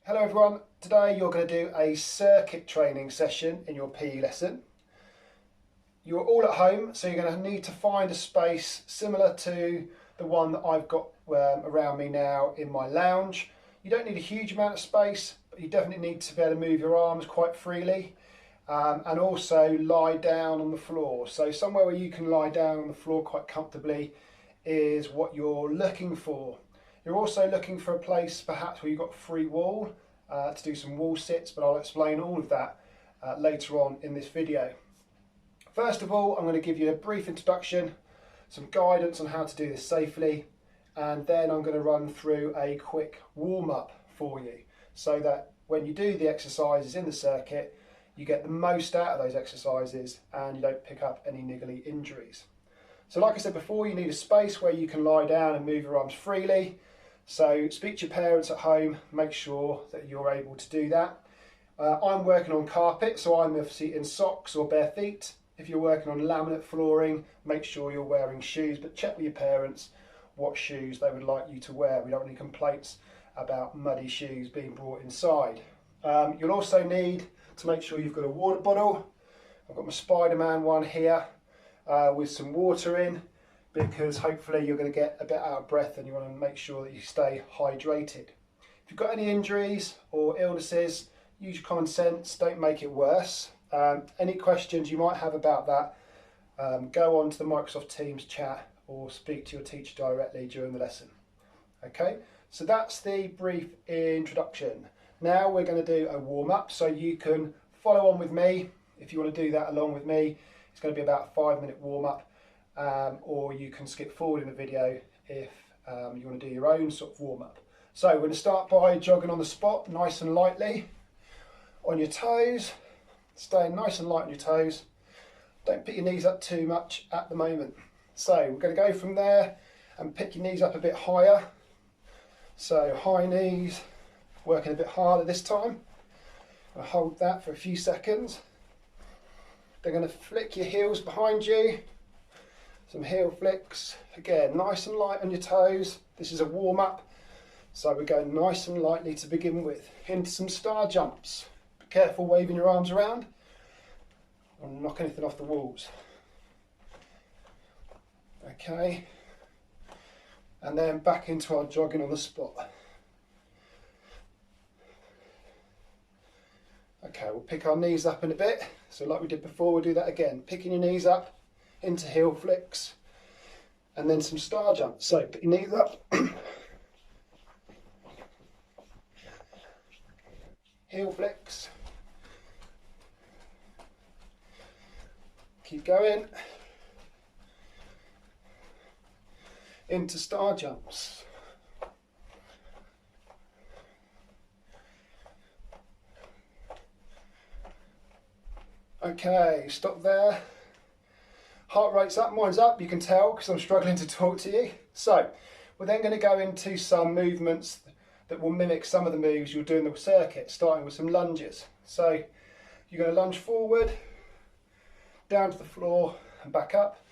Hello everyone, today you're going to do a circuit training session in your PE lesson. You're all at home, so you're going to need to find a space similar to the one that I've got around me now in my lounge. You don't need a huge amount of space, but you definitely need to be able to move your arms quite freely and also lie down on the floor. So somewhere where you can lie down on the floor quite comfortably is what you're looking for. You're also looking for a place perhaps where you've got a free wall to do some wall sits, but I'll explain all of that later on in this video. First of all, I'm going to give you a brief introduction, some guidance on how to do this safely, and then I'm going to run through a quick warm-up for you so that when you do the exercises in the circuit, you get the most out of those exercises and you don't pick up any niggly injuries. So like I said before, you need a space where you can lie down and move your arms freely. So speak to your parents at home, make sure that you're able to do that. I'm working on carpet, so I'm obviously in socks or bare feet. If you're working on laminate flooring, make sure you're wearing shoes, but check with your parents what shoes they would like you to wear. We don't want any complaints about muddy shoes being brought inside. You'll also need to make sure you've got a water bottle. I've got my Spider-Man one here with some water in, because hopefully you're going to get a bit out of breath and you want to make sure that you stay hydrated. If you've got any injuries or illnesses, use your common sense, don't make it worse. Any questions you might have about that, go on to the Microsoft Teams chat or speak to your teacher directly during the lesson. Okay, so that's the brief introduction. Now we're going to do a warm-up, so you can follow on with me if you want to do that along with me. It's going to be about a 5-minute warm-up. Or you can skip forward in the video if you want to do your own sort of warm-up. So we're going to start by jogging on the spot, nice and lightly, on your toes, staying nice and light on your toes. Don't pick your knees up too much at the moment. So we're going to go from there and pick your knees up a bit higher. So high knees, working a bit harder this time. I'll hold that for a few seconds. They're going to flick your heels behind you. Some heel flicks, again nice and light on your toes. This is a warm-up, so we're going nice and lightly to begin with. Into some star jumps. Be careful waving your arms around or knock anything off the walls. Okay, and then back into our jogging on the spot. Okay, we'll pick our knees up in a bit, so like we did before, we'll do that again, picking your knees up into heel flicks and then some star jumps. So put your knees up, heel flicks, keep going, into star jumps. Okay, stop there. Heart rate's up, mine's up, you can tell because I'm struggling to talk to you. So we're then going to go into some movements that will mimic some of the moves you'll do in the circuit, starting with some lunges. So you're going to lunge forward, down to the floor and back up,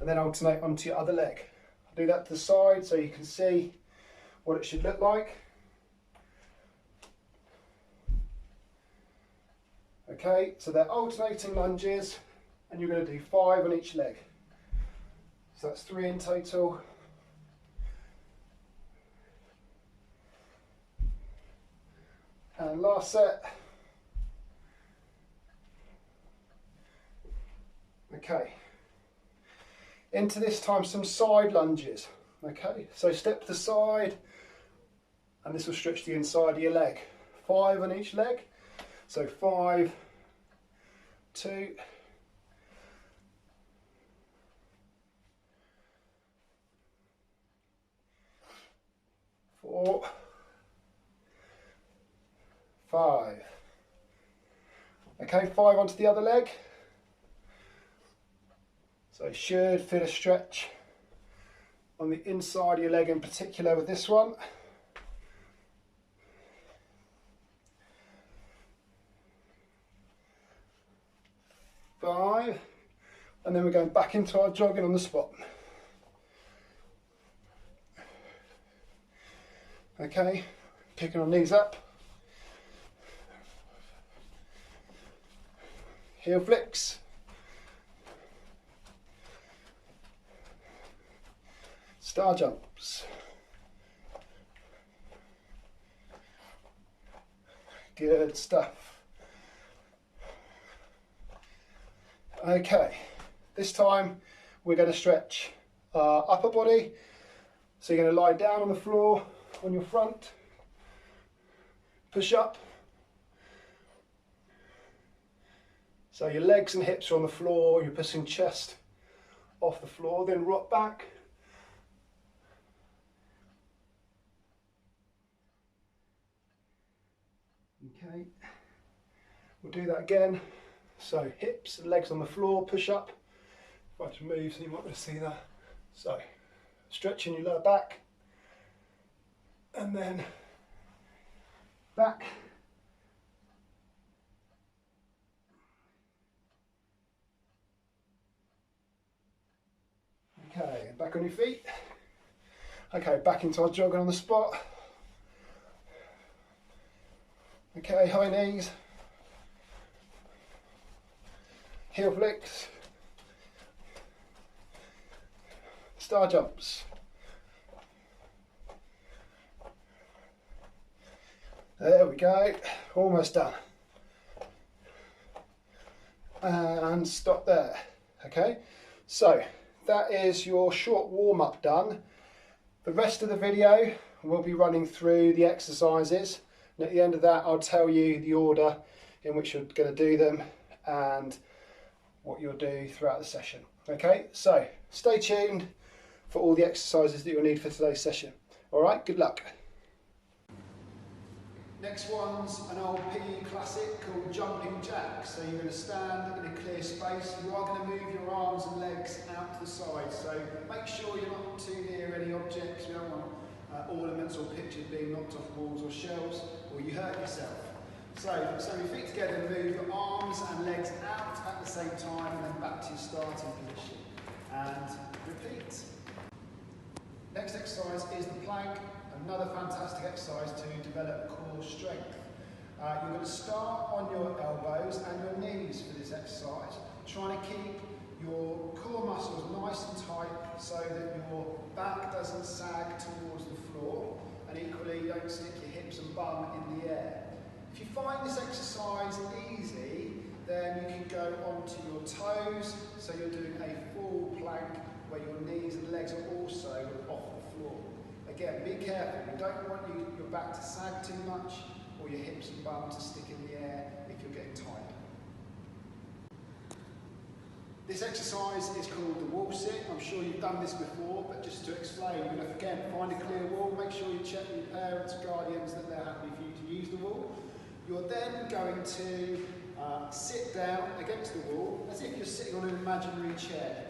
and then alternate onto your other leg. I'll do that to the side so you can see what it should look like. Okay, so they're alternating lunges, and you're going to do 5 on each leg. So that's 3 in total. And last set. Okay. Into this time some side lunges. Okay, so step to the side, and this will stretch the inside of your leg. 5 on each leg. So 5, 2, 4, 5. Okay, 5 onto the other leg. So you should feel a stretch on the inside of your leg in particular with this one. 5, and then we're going back into our jogging on the spot. Okay, picking our knees up, heel flicks, star jumps. Good stuff. Okay, this time we're going to stretch our upper body. So you're going to lie down on the floor on your front, push up. So your legs and hips are on the floor, you're pushing chest off the floor, then rock back. Okay, we'll do that again. So hips and legs on the floor, push up. If I just move so you might be able to see that. So stretching your lower back and then back. Okay, back on your feet. Okay, back into our jogging on the spot. Okay, high knees, heel flicks, star jumps. There we go, almost done. And stop there. Okay, so that is your short warm-up done. The rest of the video we'll be running through the exercises, and at the end of that I'll tell you the order in which you're going to do them and what you'll do throughout the session. Okay, so stay tuned for all the exercises that you'll need for today's session. Alright, good luck. Next one's an old PE classic called jumping jacks. So you're going to stand in a clear space. You are going to move your arms and legs out to the side. So make sure you're not too near any objects. You don't want ornaments or pictures being knocked off walls or shelves, or you hurt yourself. So your feet together, move your arms and legs out at the same time, and then back to your starting position. And repeat. Next exercise is the plank. Another fantastic exercise to develop core strength. You're going to start on your elbows and your knees for this exercise, trying to keep your core muscles nice and tight so that your back doesn't sag towards the floor, and equally you don't stick your hips and bum in the air. If you find this exercise easy, then you can go onto your toes, so you're doing a full plank where your knees and legs are also off the floor. Again, be careful, you don't want your back to sag too much or your hips and bum to stick in the air if you're getting tight. This exercise is called the wall sit. I'm sure you've done this before, but just to explain, you're going to again find a clear wall, make sure you check with your parents, guardians that they're happy for you to use the wall. You're then going to sit down against the wall as if you're sitting on an imaginary chair.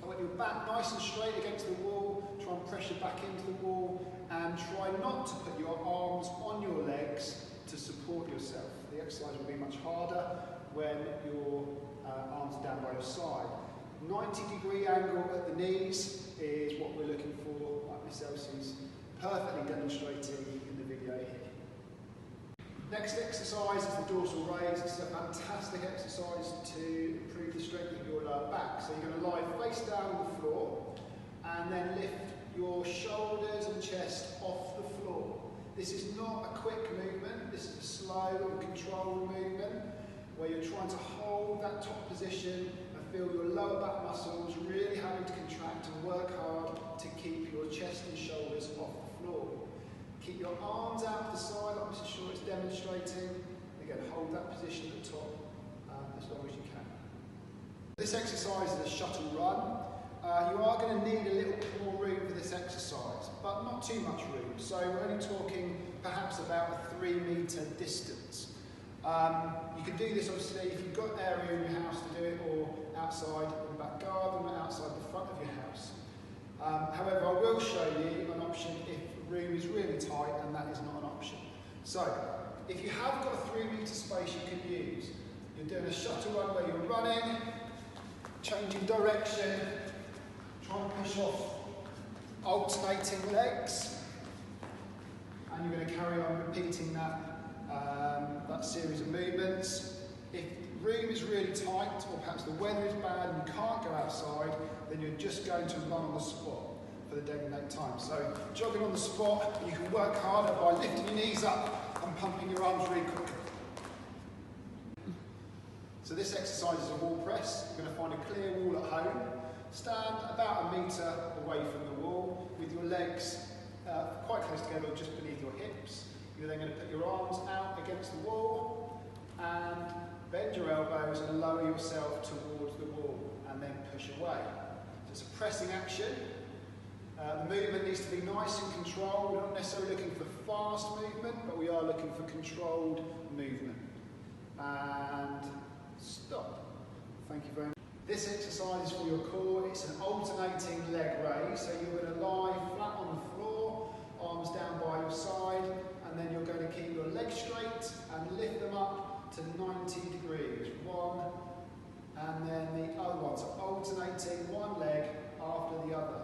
I want your back nice and straight against the wall, try and press your back into the wall, and try not to put your arms on your legs to support yourself. The exercise will be much harder when your arms are down by your side. 90-degree angle at the knees is what we're looking for, like Miss Elsie's perfectly demonstrating in the video here. Next exercise is the dorsal raise. It's a fantastic exercise to improve the strength of your lower back. So you're going to lie face down on the floor and then lift your shoulders and chest off the floor. This is not a quick movement, this is a slow and controlled movement where you're trying to hold that top position and feel your lower back muscles really having to contract and work hard to keep your chest and shoulders off the floor. Keep your arms out to the side, like Mrs. Short is demonstrating. Again, hold that position at the top as long as you can. This exercise is a shuttle run. You are going to need a little bit more room for this exercise, but not too much room. So we're only talking perhaps about a 3-metre distance. You can do this obviously if you've got area in your house to do it, or outside in the back garden or outside the front of your house. However, I will show you an option if the room is really tight and that is not an option. So, if you have got a 3-metre space you can use, you're doing a shuttle run where you're running, changing direction, trying to push off alternating legs, and you're going to carry on repeating that series of movements. If room is really tight, or perhaps the weather is bad and you can't go outside, then you're just going to run on the spot for the day and night time. So jogging on the spot, you can work harder by lifting your knees up and pumping your arms really quickly. So this exercise is a wall press. You're going to find a clear wall at home. Stand about 1 metre away from the wall with your legs quite close together, just beneath your hips. You're then going to put your arms out against the wall and bend your elbows and lower yourself towards the wall and then push away. So it's a pressing action. The movement needs to be nice and controlled. We're not necessarily looking for fast movement, but we are looking for controlled movement. And stop. Thank you very much. This exercise is for your core. It's an alternating leg raise. So you're going to lie flat on the floor, arms down by your side, and then you're going to keep your legs straight and lift them up to 90 degrees. One, and then the other one. So alternating one leg after the other.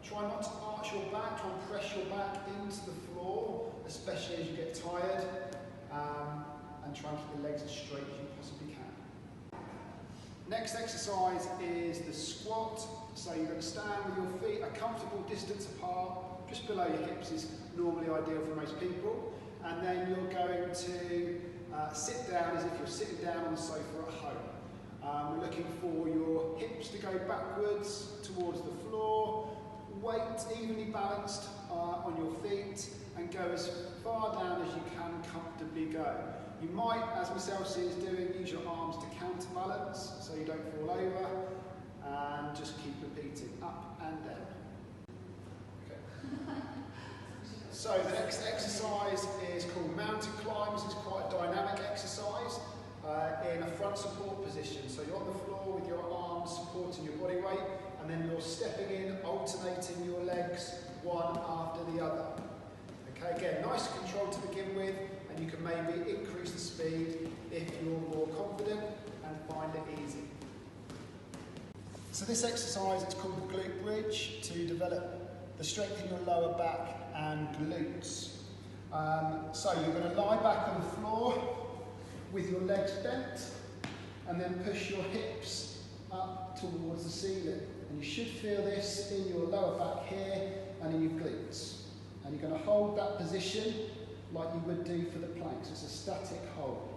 Try not to arch your back, try and press your back into the floor, especially as you get tired, and try and keep your legs as straight as you possibly can. Next exercise is the squat. So you're going to stand with your feet a comfortable distance apart, just below your hips is normally ideal for most people, and then you're going to sit down as if you're sitting down on the sofa at home. We're looking for your hips to go backwards towards the floor, weight evenly balanced on your feet, and go as far down as you can comfortably go. You might, as Miss Elsie is doing, use your arms to counterbalance so you don't fall over, and just keep repeating up and down. Okay. So the next exercise is called mountain climbs. It's quite a dynamic exercise in a front support position. So you're on the floor with your arms supporting your body weight, and then you're stepping in, alternating your legs one after the other. Okay, again, nice and controlled to begin with, and you can maybe increase the speed if you're more confident and find it easy. So this exercise is called the glute bridge to develop the strength in your lower back and glutes. So you're going to lie back on the floor with your legs bent, and then push your hips up towards the ceiling. And you should feel this in your lower back here and in your glutes. And you're going to hold that position like you would do for the plank. So it's a static hold.